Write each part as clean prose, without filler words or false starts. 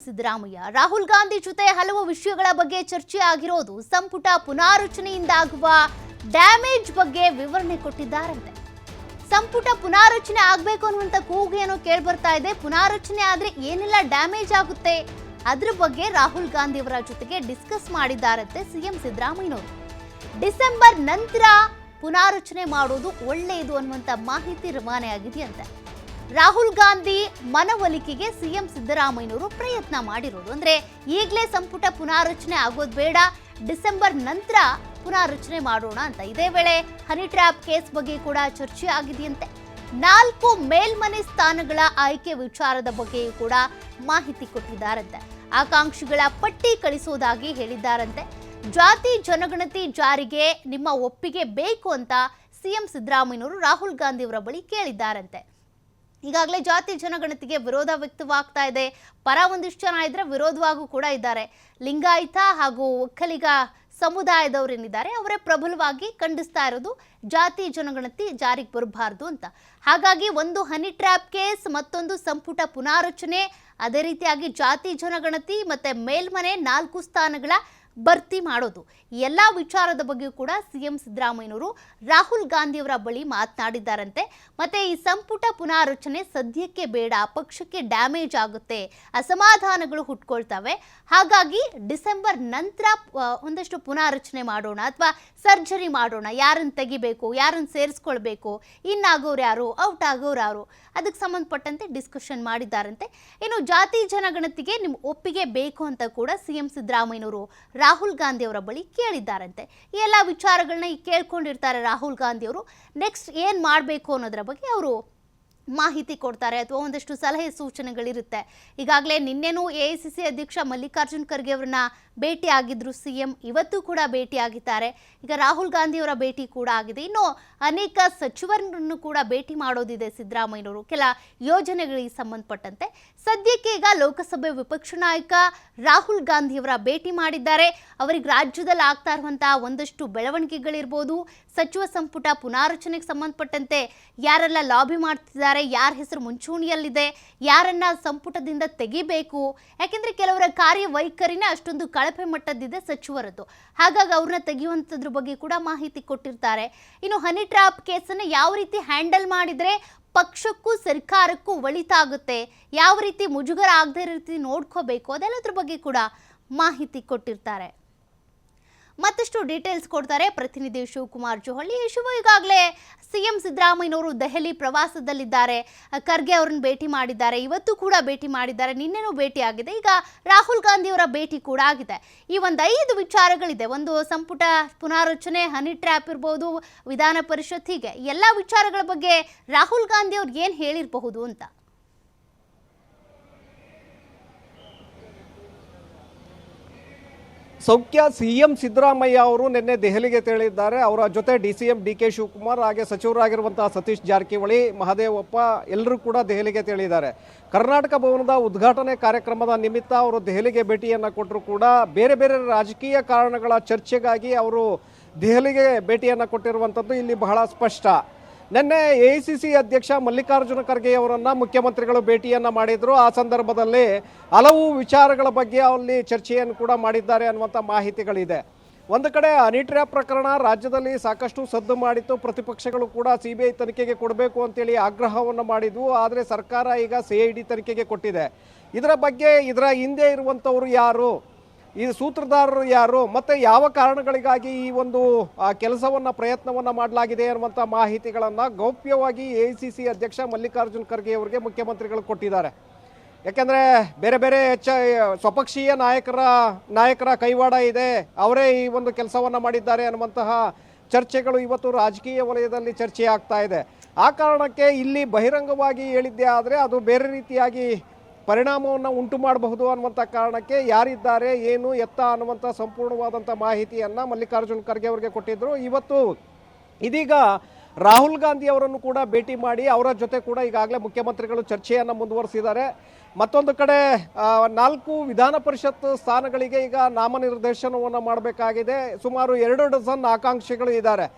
ಸಿದ್ದರಾಮಯ್ಯ ರಾಹುಲ್ ಗಾಂಧಿ ಜೊತೆ ಹಲವು ವಿಷಯಗಳ ಬಗ್ಗೆ ಚರ್ಚೆ ಆಗಿರೋದು ಸಂಪುಟ ಪುನಾರಚನೆಯಿಂದಾಗುವ ಡ್ಯಾಮೇಜ್ ಬಗ್ಗೆ ವಿವರಣೆ ಕೊಟ್ಟಿದ್ದಾರಂತೆ. ಸಂಪುಟ ಪುನಾರಚನೆ ಆಗಬೇಕು ಅನ್ನುವಂತ ಕೂಗು ಏನೋ ಕೇಳಿ ಬರ್ತಾ ಇದೆ. ಪುನಾರಚನೆ ಆದ್ರೆ ಏನೆಲ್ಲ ಡ್ಯಾಮೇಜ್ ಆಗುತ್ತೆ ಅದ್ರ ಬಗ್ಗೆ ರಾಹುಲ್ ಗಾಂಧಿ ಅವರ ಜೊತೆಗೆ ಡಿಸ್ಕಸ್ ಮಾಡಿದ್ದಾರಂತೆ ಸಿಎಂ ಸಿದ್ದರಾಮಯ್ಯನವರು. ಡಿಸೆಂಬರ್ ನಂತರ ಪುನಾರಚನೆ ಮಾಡೋದು ಒಳ್ಳೆಯದು ಅನ್ನುವಂತ ಮಾಹಿತಿ ರವಾನೆ ಆಗಿದೆಯಂತೆ. ರಾಹುಲ್ ಗಾಂಧಿ ಮನವೊಲಿಕೆಗೆ ಸಿಎಂ ಸಿದ್ದರಾಮಯ್ಯನವರು ಪ್ರಯತ್ನ ಮಾಡಿರೋದು. ಅಂದ್ರೆ ಈಗಲೇ ಸಂಪುಟ ಪುನಾರಚನೆ ಆಗೋದು ಬೇಡ, ಡಿಸೆಂಬರ್ ನಂತರ ಪುನಾರಚನೆ ಮಾಡೋಣ ಅಂತ. ಇದೇ ವೇಳೆ ಹನಿ ಟ್ರ್ಯಾಪ್ ಕೇಸ್ ಬಗ್ಗೆ ಕೂಡ ಚರ್ಚೆ ಆಗಿದೆಯಂತೆ. 4 ಮೇಲ್ಮನೆ ಸ್ಥಾನಗಳ ಆಯ್ಕೆ ವಿಚಾರದ ಬಗ್ಗೆಯೂ ಕೂಡ ಮಾಹಿತಿ ಕೊಟ್ಟಿದ್ದಾರಂತೆ. ಆಕಾಂಕ್ಷಿಗಳ ಪಟ್ಟಿ ಕಳಿಸೋದಾಗಿ ಹೇಳಿದ್ದಾರಂತೆ. ಜಾತಿ ಜನಗಣತಿ ಜಾರಿಗೆ ನಿಮ್ಮ ಒಪ್ಪಿಗೆ ಬೇಕು ಅಂತ ಸಿಎಂ ಸಿದ್ದರಾಮಯ್ಯನವರು ರಾಹುಲ್ ಗಾಂಧಿ ಅವರ ಬಳಿ ಕೇಳಿದ್ದಾರಂತೆ. ಈಗಾಗಲೇ ಜಾತಿ ಜನಗಣತಿಗೆ ವಿರೋಧ ವ್ಯಕ್ತವಾಗ್ತಾ ಇದೆ. ಪರ ಒಂದಿಷ್ಟು ಜನ ಇದ್ರೆ ವಿರೋಧವಾಗೂ ಕೂಡ ಇದ್ದಾರೆ. ಲಿಂಗಾಯತ ಹಾಗೂ ಒಕ್ಕಲಿಗ ಸಮುದಾಯದವರೇನಿದ್ದಾರೆ ಅವರೇ ಪ್ರಬಲವಾಗಿ ಖಂಡಿಸ್ತಾ ಇರೋದು ಜಾತಿ ಜನಗಣತಿ ಜಾರಿಗೆ ಬರಬಾರ್ದು ಅಂತ. ಹಾಗಾಗಿ ಒಂದು ಹನಿ ಟ್ರ್ಯಾಪ್ ಕೇಸ್, ಮತ್ತೊಂದು ಸಂಪುಟ ಪುನಾರಚನೆ, ಅದೇ ರೀತಿಯಾಗಿ ಜಾತಿ ಜನಗಣತಿ ಮತ್ತೆ ಮೇಲ್ಮನೆ 4 ಸ್ಥಾನಗಳ ಭರ್ತಿ ಮಾಡೋದು, ಎಲ್ಲ ವಿಚಾರದ ಬಗ್ಗೆ ಕೂಡ ಸಿಎಂ ಸಿದ್ದರಾಮಯ್ಯನವರು ರಾಹುಲ್ ಗಾಂಧಿ ಅವರ ಬಳಿ ಮಾತನಾಡಿದ್ದಾರಂತೆ. ಮತ್ತೆ ಈ ಸಂಪುಟ ಪುನಾರಚನೆ ಸದ್ಯಕ್ಕೆ ಬೇಡ, ಪಕ್ಷಕ್ಕೆ ಡ್ಯಾಮೇಜ್ ಆಗುತ್ತೆ, ಅಸಮಾಧಾನಗಳು ಹುಟ್ಕೊಳ್ತವೆ. ಹಾಗಾಗಿ ಡಿಸೆಂಬರ್ ನಂತರ ಒಂದಷ್ಟು ಪುನಾರಚನೆ ಮಾಡೋಣ ಅಥವಾ ಸರ್ಜರಿ ಮಾಡೋಣ, ಯಾರನ್ನು ತೆಗಿಬೇಕು, ಯಾರನ್ನು ಸೇರಿಸ್ಕೊಳ್ಬೇಕು, ಇನ್ನಾಗೋರು ಯಾರು, ಔಟ್ ಆಗೋರು ಯಾರು, ಅದಕ್ಕೆ ಸಂಬಂಧಪಟ್ಟಂತೆ ಡಿಸ್ಕಷನ್ ಮಾಡಿದ್ದಾರಂತೆ. ಇನ್ನು ಜಾತಿ ಜನಗಣತಿಗೆ ನಿಮ್ಮ ಒಪ್ಪಿಗೆ ಬೇಕು ಅಂತ ಕೂಡ ಸಿಎಂ ಸಿದ್ದರಾಮಯ್ಯನವರು ರಾಹುಲ್ ಗಾಂಧಿ ಅವರ ಬಳಿ ಕೇಳಿದ್ದಾರಂತೆ. ಈ ಎಲ್ಲ ವಿಚಾರಗಳನ್ನ ಕೇಳ್ಕೊಂಡಿರ್ತಾರೆ ರಾಹುಲ್ ಗಾಂಧಿ ಅವರು. ನೆಕ್ಸ್ಟ್ ಏನು ಮಾಡಬೇಕು ಅನ್ನೋದರ ಬಗ್ಗೆ ಅವರು ಮಾಹಿತಿ ಕೊಡ್ತಾರೆ ಅಥವಾ ಒಂದಷ್ಟು ಸಲಹೆ ಸೂಚನೆಗಳಿರುತ್ತೆ. ಈಗಾಗಲೇ ನಿನ್ನೆನೂ ಎಐಸಿಸಿ ಅಧ್ಯಕ್ಷ ಮಲ್ಲಿಕಾರ್ಜುನ್ ಖರ್ಗೆ ಅವರನ್ನ ಭೇಟಿ ಆಗಿದ್ರು ಸಿಎಂ, ಇವತ್ತು ಕೂಡ ಭೇಟಿ ಆಗಿದ್ದಾರೆ. ಈಗ ರಾಹುಲ್ ಗಾಂಧಿ ಅವರ ಭೇಟಿ ಕೂಡ ಆಗಿದೆ. ಇನ್ನು ಅನೇಕ ಸಚಿವರನ್ನು ಕೂಡ ಭೇಟಿ ಮಾಡೋದಿದೆ ಸಿದ್ದರಾಮಯ್ಯನವರು, ಕೆಲ ಯೋಜನೆಗಳಿಗೆ ಸಂಬಂಧಪಟ್ಟಂತೆ. ಸದ್ಯಕ್ಕೆ ಈಗ ಲೋಕಸಭೆ ವಿಪಕ್ಷ ನಾಯಕ ರಾಹುಲ್ ಗಾಂಧಿ ಅವರ ಭೇಟಿ ಮಾಡಿದ್ದಾರೆ. ಅವರಿಗೆ ರಾಜ್ಯದಲ್ಲಿ ಆಗ್ತಾ ಇರುವಂತಹ ಒಂದಷ್ಟು ಬೆಳವಣಿಗೆಗಳಿರ್ಬೋದು, ಸಚಿವ ಸಂಪುಟ ಪುನಾರಚನೆಗೆ ಸಂಬಂಧಪಟ್ಟಂತೆ ಯಾರೆಲ್ಲ ಲಾಬಿ ಮಾಡ್ತಿದ್ದಾರೆ, ಯಾರ ಹೆಸರು ಮುಂಚೂಣಿಯಲ್ಲಿದೆ, ಯಾರನ್ನ ಸಂಪುಟದಿಂದ ತೆಗಿಬೇಕು, ಯಾಕೆಂದ್ರೆ ಕೆಲವರ ಕಾರ್ಯವೈಖರಿನೇ ಅಷ್ಟೊಂದು ಕಳಪೆ ಮಟ್ಟದಿದೆ ಸಚಿವರದ್ದು. ಹಾಗಾಗಿ ಅವ್ರನ್ನ ತೆಗೆಯುವಂಥದ್ರ ಬಗ್ಗೆ ಕೂಡ ಮಾಹಿತಿ ಕೊಟ್ಟಿರ್ತಾರೆ. ಇನ್ನು ಹನಿ ಟ್ರ್ಯಾಪ್ ಕೇಸನ್ನು ಯಾವ ರೀತಿ ಹ್ಯಾಂಡಲ್ ಮಾಡಿದ್ರೆ ಪಕ್ಷಕ್ಕೂ ಸರ್ಕಾರಕ್ಕೂ ಒಳಿತಾಗುತ್ತೆ, ಯಾವ ರೀತಿ ಮುಜುಗರ ಆಗದೇ ರೀತಿ ನೋಡ್ಕೋಬೇಕು, ಅದೆಲ್ಲದ್ರ ಬಗ್ಗೆ ಕೂಡ ಮಾಹಿತಿ ಕೊಟ್ಟಿರ್ತಾರೆ. ಮತ್ತಷ್ಟು ಡೀಟೇಲ್ಸ್ ಕೊಡ್ತಾರೆ ಪ್ರತಿನಿಧಿ ಶಿವಕುಮಾರ್ ಜೋಹಳ್ಳಿ. ಶಿವ, ಈಗಾಗಲೇ ಸಿಎಂ ಸಿದ್ದರಾಮಯ್ಯನವರು ದೆಹಲಿ ಪ್ರವಾಸದಲ್ಲಿದ್ದಾರೆ. ಖರ್ಗೆ ಅವರನ್ನು ಭೇಟಿ ಮಾಡಿದ್ದಾರೆ, ಇವತ್ತು ಕೂಡ ಭೇಟಿ ಮಾಡಿದ್ದಾರೆ, ನಿನ್ನೆನೂ ಭೇಟಿ ಆಗಿದೆ. ಈಗ ರಾಹುಲ್ ಗಾಂಧಿ ಅವರ ಭೇಟಿ ಕೂಡ ಆಗಿದೆ. ಈ ಒಂದು 5 ವಿಚಾರಗಳಿದೆ. ಒಂದು ಸಂಪುಟ ಪುನಾರಚನೆ, ಹನಿ ಟ್ರ್ಯಾಪ್ ಇರ್ಬೋದು, ವಿಧಾನ ಪರಿಷತ್, ಹೀಗೆ ಎಲ್ಲ ವಿಚಾರಗಳ ಬಗ್ಗೆ ರಾಹುಲ್ ಗಾಂಧಿ ಅವ್ರು ಏನು ಹೇಳಿರಬಹುದು ಅಂತ. ಸೌಖ್ಯ, ಸಿಎಂ ಸಿದ್ದರಾಮಯ್ಯ ಅವರು ನಿನ್ನೆ ದೆಹಲಿಗೆ ತೆರಳಿದ್ದಾರೆ. ಅವರ ಜೊತೆ ಡಿಸಿಎಂ ಡಿಕೆ ಶಿವಕುಮಾರ್, ಹಾಗೆ ಸಚಿವರಾಗಿರುವಂತಹ ಸತೀಶ್ ಜಾರಕಿಹೊಳಿ, ಮಹದೇವಪ್ಪ ಎಲ್ಲರೂ ಕೂಡ ದೆಹಲಿಗೆ ತೆರಳಿದ್ದಾರೆ. ಕರ್ನಾಟಕ ಭವನದ ಉದ್ಘಾಟನೆ ಕಾರ್ಯಕ್ರಮದ ನಿಮಿತ್ತ ಅವರು ದೆಹಲಿಗೆ ಭೇಟಿಯನ್ನು ಕೊಟ್ಟರು ಕೂಡ ಬೇರೆ ಬೇರೆ ರಾಜಕೀಯ ಕಾರಣಗಳ ಚರ್ಚೆಗಾಗಿ ಅವರು ದೆಹಲಿಗೆ ಭೇಟಿಯನ್ನು ಕೊಟ್ಟಿರುವಂಥದ್ದು ಇಲ್ಲಿ ಬಹಳ ಸ್ಪಷ್ಟ. ನಿನ್ನೆ ಎಐಸಿಸಿ ಅಧ್ಯಕ್ಷ ಮಲ್ಲಿಕಾರ್ಜುನ ಖರ್ಗೆ ಅವರನ್ನು ಮುಖ್ಯಮಂತ್ರಿಗಳು ಭೇಟಿಯನ್ನು ಮಾಡಿದರು. ಆ ಸಂದರ್ಭದಲ್ಲಿ ಹಲವು ವಿಚಾರಗಳ ಬಗ್ಗೆ ಅಲ್ಲಿ ಚರ್ಚೆಯನ್ನು ಕೂಡ ಮಾಡಿದ್ದಾರೆ ಅನ್ನುವಂಥ ಮಾಹಿತಿಗಳಿದೆ. ಒಂದು ಕಡೆ ಹನಿ ಟ್ರ್ಯಾಪ್ ಪ್ರಕರಣ ರಾಜ್ಯದಲ್ಲಿ ಸಾಕಷ್ಟು ಸದ್ದು ಮಾಡಿತ್ತು. ಪ್ರತಿಪಕ್ಷಗಳು ಕೂಡ CBI ತನಿಖೆಗೆ ಕೊಡಬೇಕು ಅಂತೇಳಿ ಆಗ್ರಹವನ್ನು ಮಾಡಿದ್ವು. ಆದರೆ ಸರ್ಕಾರ ಈಗ CID ತನಿಖೆಗೆ ಕೊಟ್ಟಿದೆ. ಇದರ ಬಗ್ಗೆ ಇದರ ಹಿಂದೆ ಇರುವಂಥವರು ಯಾರು, ಈ ಸೂತ್ರಧಾರರು ಯಾರು, ಮತ್ತು ಯಾವ ಕಾರಣಗಳಿಗಾಗಿ ಈ ಒಂದು ಕೆಲಸವನ್ನು ಪ್ರಯತ್ನವನ್ನು ಮಾಡಲಾಗಿದೆ ಅನ್ನುವಂಥ ಮಾಹಿತಿಗಳನ್ನು ಗೌಪ್ಯವಾಗಿ ಎಐಸಿಸಿ ಅಧ್ಯಕ್ಷ ಮಲ್ಲಿಕಾರ್ಜುನ್ ಖರ್ಗೆ ಅವರಿಗೆ ಮುಖ್ಯಮಂತ್ರಿಗಳು ಕೊಟ್ಟಿದ್ದಾರೆ. ಯಾಕೆಂದರೆ ಬೇರೆ ಬೇರೆ ಸ್ವಪಕ್ಷೀಯ ನಾಯಕರ ಕೈವಾಡ ಇದೆ, ಅವರೇ ಈ ಒಂದು ಕೆಲಸವನ್ನು ಮಾಡಿದ್ದಾರೆ ಅನ್ನುವಂತಹ ಚರ್ಚೆಗಳು ಇವತ್ತು ರಾಜಕೀಯ ವಲಯದಲ್ಲಿ ಚರ್ಚೆ ಆಗ್ತಾ ಇದೆ. ಆ ಕಾರಣಕ್ಕೆ ಇಲ್ಲಿ ಬಹಿರಂಗವಾಗಿ ಹೇಳಿದ್ದೇ ಆದರೆ ಅದು ಬೇರೆ ರೀತಿಯಾಗಿ ಪರಿಣಾಮವನ್ನು ಉಂಟು ಮಾಡಬಹುದು ಅನ್ನುವಂಥ ಕಾರಣಕ್ಕೆ ಯಾರಿದ್ದಾರೆ, ಏನು ಎತ್ತ ಅನ್ನುವಂಥ ಸಂಪೂರ್ಣವಾದಂಥ ಮಾಹಿತಿಯನ್ನು ಮಲ್ಲಿಕಾರ್ಜುನ್ ಖರ್ಗೆ ಅವರಿಗೆ ಕೊಟ್ಟಿದ್ದರು. ಇವತ್ತು ಇದೀಗ ರಾಹುಲ್ ಗಾಂಧಿ ಅವರನ್ನು ಕೂಡ ಭೇಟಿ ಮಾಡಿ ಅವರ ಜೊತೆ ಕೂಡ ಈಗಾಗಲೇ ಮುಖ್ಯಮಂತ್ರಿಗಳು ಚರ್ಚೆಯನ್ನು ಮುಂದುವರಿಸಿದ್ದಾರೆ. ಮತ್ತೊಂದು ಕಡೆ 4 ವಿಧಾನ ಪರಿಷತ್ ಸ್ಥಾನಗಳಿಗೆ ಈಗ ನಾಮನಿರ್ದೇಶನವನ್ನು ಮಾಡಬೇಕಾಗಿದೆ. ಸುಮಾರು 2 ಡಜನ್ ಆಕಾಂಕ್ಷಿಗಳು ಇದ್ದಾರೆ.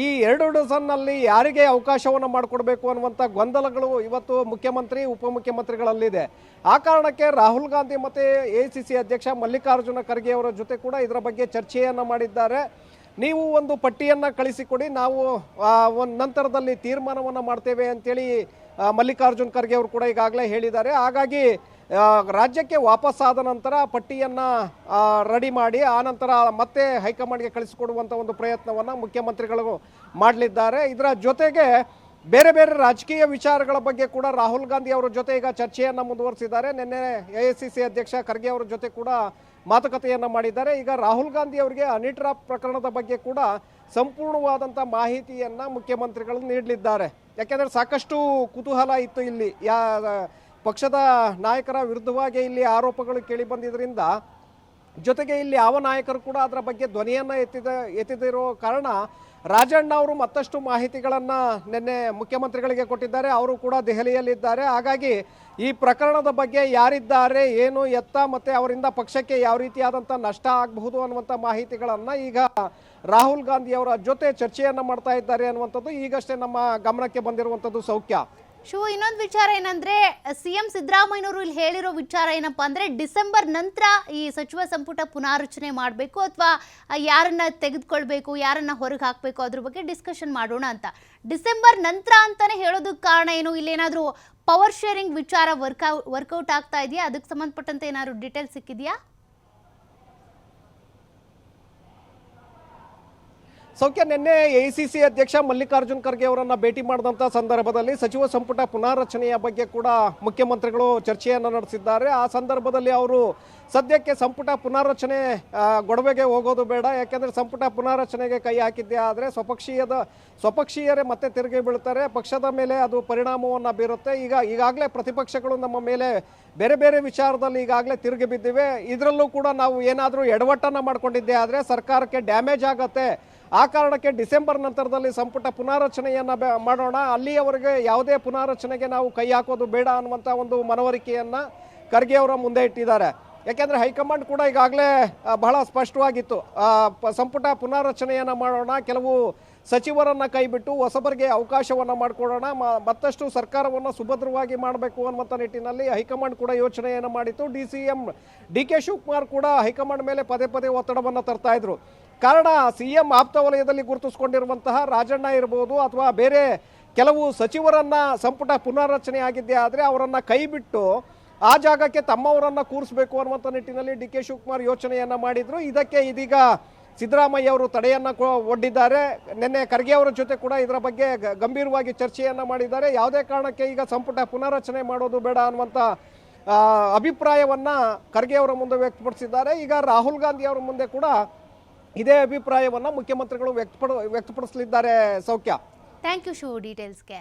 ಈ 2 ಡಜನ್ನಲ್ಲಿ ಯಾರಿಗೆ ಅವಕಾಶವನ್ನು ಮಾಡಿಕೊಡ್ಬೇಕು ಅನ್ನುವಂಥ ಗೊಂದಲಗಳು ಇವತ್ತು ಮುಖ್ಯಮಂತ್ರಿ ಉಪಮುಖ್ಯಮಂತ್ರಿಗಳಲ್ಲಿದೆ. ಆ ಕಾರಣಕ್ಕೆ ರಾಹುಲ್ ಗಾಂಧಿ ಮತ್ತು AICC ಅಧ್ಯಕ್ಷ ಮಲ್ಲಿಕಾರ್ಜುನ ಖರ್ಗೆ ಅವರ ಜೊತೆ ಕೂಡ ಇದರ ಬಗ್ಗೆ ಚರ್ಚೆಯನ್ನು ಮಾಡಿದ್ದಾರೆ. ನೀವು ಒಂದು ಪಟ್ಟಿಯನ್ನು ಕಳಿಸಿಕೊಡಿ, ನಾವು ಒಂದು ನಂತರದಲ್ಲಿ ತೀರ್ಮಾನವನ್ನು ಮಾಡ್ತೇವೆ ಅಂತೇಳಿ ಮಲ್ಲಿಕಾರ್ಜುನ್ ಖರ್ಗೆ ಅವರು ಕೂಡ ಈಗಾಗಲೇ ಹೇಳಿದ್ದಾರೆ. ಹಾಗಾಗಿ ರಾಜ್ಯಕ್ಕೆ ವಾಪಸ್ಸಾದ ನಂತರ ಪಟ್ಟಿಯನ್ನು ರೆಡಿ ಮಾಡಿ ಆ ನಂತರ ಮತ್ತೆ ಹೈಕಮಾಂಡ್ಗೆ ಕಳಿಸಿಕೊಡುವಂಥ ಒಂದು ಪ್ರಯತ್ನವನ್ನು ಮುಖ್ಯಮಂತ್ರಿಗಳು ಮಾಡಲಿದ್ದಾರೆ. ಇದರ ಜೊತೆಗೆ ಬೇರೆ ಬೇರೆ ರಾಜಕೀಯ ವಿಚಾರಗಳ ಬಗ್ಗೆ ಕೂಡ ರಾಹುಲ್ ಗಾಂಧಿ ಅವರ ಜೊತೆ ಈಗ ಚರ್ಚೆಯನ್ನು ಮುಂದುವರಿಸಿದ್ದಾರೆ. ನಿನ್ನೆ AICC ಅಧ್ಯಕ್ಷ ಖರ್ಗೆ ಅವರ ಜೊತೆ ಕೂಡ ಮಾತುಕತೆಯನ್ನು ಮಾಡಿದ್ದಾರೆ. ಈಗ ರಾಹುಲ್ ಗಾಂಧಿ ಅವರಿಗೆ ಹನಿ ಟ್ರ್ಯಾಪ್ ಪ್ರಕರಣದ ಬಗ್ಗೆ ಕೂಡ ಸಂಪೂರ್ಣವಾದಂಥ ಮಾಹಿತಿಯನ್ನು ಮುಖ್ಯಮಂತ್ರಿಗಳು ನೀಡಲಿದ್ದಾರೆ. ಯಾಕೆಂದರೆ ಸಾಕಷ್ಟು ಕುತೂಹಲ ಇತ್ತು ಇಲ್ಲಿ, ಪಕ್ಷದ ನಾಯಕರ ವಿರುದ್ಧವಾಗಿ ಇಲ್ಲಿ ಆರೋಪಗಳು ಕೇಳಿ ಬಂದಿದ್ದರಿಂದ, ಜೊತೆಗೆ ಇಲ್ಲಿ ಯಾವ ನಾಯಕರು ಕೂಡ ಅದರ ಬಗ್ಗೆ ಧ್ವನಿಯನ್ನು ಎತ್ತಿದಿರೋ ಕಾರಣ ರಾಜಣ್ಣ ಅವರು ಮತ್ತಷ್ಟು ಮಾಹಿತಿಗಳನ್ನು ನಿನ್ನೆ ಮುಖ್ಯಮಂತ್ರಿಗಳಿಗೆ ಕೊಟ್ಟಿದ್ದಾರೆ. ಅವರು ಕೂಡ ದೆಹಲಿಯಲ್ಲಿದ್ದಾರೆ. ಹಾಗಾಗಿ ಈ ಪ್ರಕರಣದ ಬಗ್ಗೆ ಯಾರಿದ್ದಾರೆ, ಏನು ಎತ್ತ, ಮತ್ತು ಅವರಿಂದ ಪಕ್ಷಕ್ಕೆ ಯಾವ ರೀತಿಯಾದಂಥ ನಷ್ಟ ಆಗಬಹುದು ಅನ್ನುವಂಥ ಮಾಹಿತಿಗಳನ್ನು ಈಗ ರಾಹುಲ್ ಗಾಂಧಿ ಅವರ ಜೊತೆ ಚರ್ಚೆಯನ್ನು ಮಾಡ್ತಾ ಇದ್ದಾರೆ ಅನ್ನುವಂಥದ್ದು ಈಗಷ್ಟೇ ನಮ್ಮ ಗಮನಕ್ಕೆ ಬಂದಿರುವಂಥದ್ದು. ಸೌಖ್ಯ, ಇನ್ನೊಂದು ವಿಚಾರ ಏನಂದ್ರೆ, CM ಸಿದ್ದರಾಮಯ್ಯನವರು ಇಲ್ಲಿ ಹೇಳಿರೋ ವಿಚಾರ ಏನಪ್ಪಾ ಅಂದ್ರೆ, ಡಿಸೆಂಬರ್ ನಂತರ ಈ ಸಚಿವ ಸಂಪುಟ ಪುನಾರಚನೆ ಮಾಡಬೇಕು ಅಥವಾ ಯಾರನ್ನ ತೆಗೆದುಕೊಳ್ಬೇಕು, ಯಾರನ್ನ ಹೊರಗೆ ಹಾಕಬೇಕು, ಅದ್ರ ಬಗ್ಗೆ ಡಿಸ್ಕಷನ್ ಮಾಡೋಣ ಅಂತ. ಡಿಸೆಂಬರ್ ನಂತರ ಅಂತಾನೆ ಹೇಳೋದಕ್ಕೆ ಕಾರಣ ಏನು? ಇಲ್ಲೇನಾದ್ರೂ ಪವರ್ ಶೇರಿಂಗ್ ವಿಚಾರ ವರ್ಕೌಟ್ ಆಗ್ತಾ ಇದೆಯಾ? ಅದಕ್ಕೆ ಸಂಬಂಧಪಟ್ಟಂತೆ ಏನಾದ್ರು ಡೀಟೇಲ್ಸ್ ಸಿಕ್ಕಿದೆಯಾ? ಸೌಖ್ಯ, ನಿನ್ನೆ AICC ಅಧ್ಯಕ್ಷ ಮಲ್ಲಿಕಾರ್ಜುನ್ ಖರ್ಗೆ ಅವರನ್ನು ಭೇಟಿ ಮಾಡಿದಂಥ ಸಂದರ್ಭದಲ್ಲಿ ಸಚಿವ ಸಂಪುಟ ಪುನಾರಚನೆಯ ಬಗ್ಗೆ ಕೂಡ ಮುಖ್ಯಮಂತ್ರಿಗಳು ಚರ್ಚೆಯನ್ನು ನಡೆಸಿದ್ದಾರೆ. ಆ ಸಂದರ್ಭದಲ್ಲಿ ಅವರು ಸದ್ಯಕ್ಕೆ ಸಂಪುಟ ಪುನಾರಚನೆ ಗೊಡವೆಗೆ ಹೋಗೋದು ಬೇಡ, ಯಾಕೆಂದರೆ ಸಂಪುಟ ಪುನಾರಚನೆಗೆ ಕೈ ಹಾಕಿದ್ದೇ ಆದರೆ ಸ್ವಪಕ್ಷೀಯರೇ ಮತ್ತೆ ತಿರುಗಿ ಬೀಳ್ತಾರೆ, ಪಕ್ಷದ ಮೇಲೆ ಅದು ಪರಿಣಾಮವನ್ನು ಬೀರುತ್ತೆ. ಈಗಾಗಲೇ ಪ್ರತಿಪಕ್ಷಗಳು ನಮ್ಮ ಮೇಲೆ ಬೇರೆ ಬೇರೆ ವಿಚಾರದಲ್ಲಿ ಈಗಾಗಲೇ ತಿರುಗಿ ಬಿದ್ದಿವೆ. ಇದರಲ್ಲೂ ಕೂಡ ನಾವು ಏನಾದರೂ ಎಡವಟ್ಟನ್ನು ಮಾಡ್ಕೊಂಡಿದ್ದೇ ಆದರೆ ಸರ್ಕಾರಕ್ಕೆ ಡ್ಯಾಮೇಜ್ ಆಗುತ್ತೆ. ಆ ಕಾರಣಕ್ಕೆ ಡಿಸೆಂಬರ್ ನಂತರದಲ್ಲಿ ಸಂಪುಟ ಪುನಾರಚನೆಯನ್ನು ಮಾಡೋಣ, ಅಲ್ಲಿಯವರೆಗೆ ಯಾವುದೇ ಪುನಾರಚನೆಗೆ ನಾವು ಕೈ ಹಾಕೋದು ಬೇಡ ಅನ್ನುವಂಥ ಒಂದು ಮನವರಿಕೆಯನ್ನು ಖರ್ಗೆ ಅವರ ಮುಂದೆ ಇಟ್ಟಿದ್ದಾರೆ. ಯಾಕೆಂದರೆ ಹೈಕಮಾಂಡ್ ಕೂಡ ಈಗಾಗಲೇ ಬಹಳ ಸ್ಪಷ್ಟವಾಗಿತ್ತು, ಸಂಪುಟ ಪುನಾರಚನೆಯನ್ನು ಮಾಡೋಣ, ಕೆಲವು ಸಚಿವರನ್ನು ಕೈಬಿಟ್ಟು ಹೊಸಬರಿಗೆ ಅವಕಾಶವನ್ನು ಮಾಡಿಕೊಡೋಣ, ಮತ್ತಷ್ಟು ಸರ್ಕಾರವನ್ನು ಸುಭದ್ರವಾಗಿ ಮಾಡಬೇಕು ಅನ್ನುವಂಥ ನಿಟ್ಟಿನಲ್ಲಿ ಹೈಕಮಾಂಡ್ ಕೂಡ ಯೋಚನೆಯನ್ನು ಮಾಡಿತ್ತು. CM DK ಶಿವಕುಮಾರ್ ಕೂಡ ಹೈಕಮಾಂಡ್ ಮೇಲೆ ಪದೇ ಪದೇ ಒತ್ತಡವನ್ನು ತರ್ತಾ ಇದ್ರು. ಕಾರಣ CM ಆಪ್ತ ವಲಯದಲ್ಲಿ ಗುರುತಿಸಿಕೊಂಡಿರುವಂತಹ ರಾಜಣ್ಣ ಇರ್ಬೋದು ಅಥವಾ ಬೇರೆ ಕೆಲವು ಸಚಿವರನ್ನ ಸಂಪುಟ ಪುನಾರಚನೆ ಆಗಿದ್ದೇ ಆದರೆ ಅವರನ್ನು ಕೈ ಬಿಟ್ಟು ಆ ಜಾಗಕ್ಕೆ ತಮ್ಮವರನ್ನು ಕೂರಿಸಬೇಕು ಅನ್ನುವಂಥ ನಿಟ್ಟಿನಲ್ಲಿ DK ಶಿವಕುಮಾರ್ ಯೋಚನೆಯನ್ನು ಮಾಡಿದ್ರು. ಇದಕ್ಕೆ ಇದೀಗ ಸಿದ್ದರಾಮಯ್ಯ ಅವರು ತಡೆಯನ್ನು ಒಡ್ಡಿದ್ದಾರೆ. ನಿನ್ನೆ ಖರ್ಗೆ ಅವರ ಜೊತೆ ಕೂಡ ಇದರ ಬಗ್ಗೆ ಗಂಭೀರವಾಗಿ ಚರ್ಚೆಯನ್ನು ಮಾಡಿದ್ದಾರೆ. ಯಾವುದೇ ಕಾರಣಕ್ಕೆ ಈಗ ಸಂಪುಟ ಪುನಾರಚನೆ ಮಾಡೋದು ಬೇಡ ಅನ್ನುವಂಥ ಅಭಿಪ್ರಾಯವನ್ನು ಖರ್ಗೆ ಅವರ ಮುಂದೆ ವ್ಯಕ್ತಪಡಿಸಿದ್ದಾರೆ. ಈಗ ರಾಹುಲ್ ಗಾಂಧಿ ಅವರ ಮುಂದೆ ಕೂಡ ಇದೇ ಅಭಿಪ್ರಾಯವನ್ನು ಮುಖ್ಯಮಂತ್ರಿಗಳು ವ್ಯಕ್ತಪಡಿಸಲಿದ್ದಾರೆ. ಸೌಖ್ಯ, ಥ್ಯಾಂಕ್ ಯು ಡೀಟೇಲ್ಸ್ಗೆ.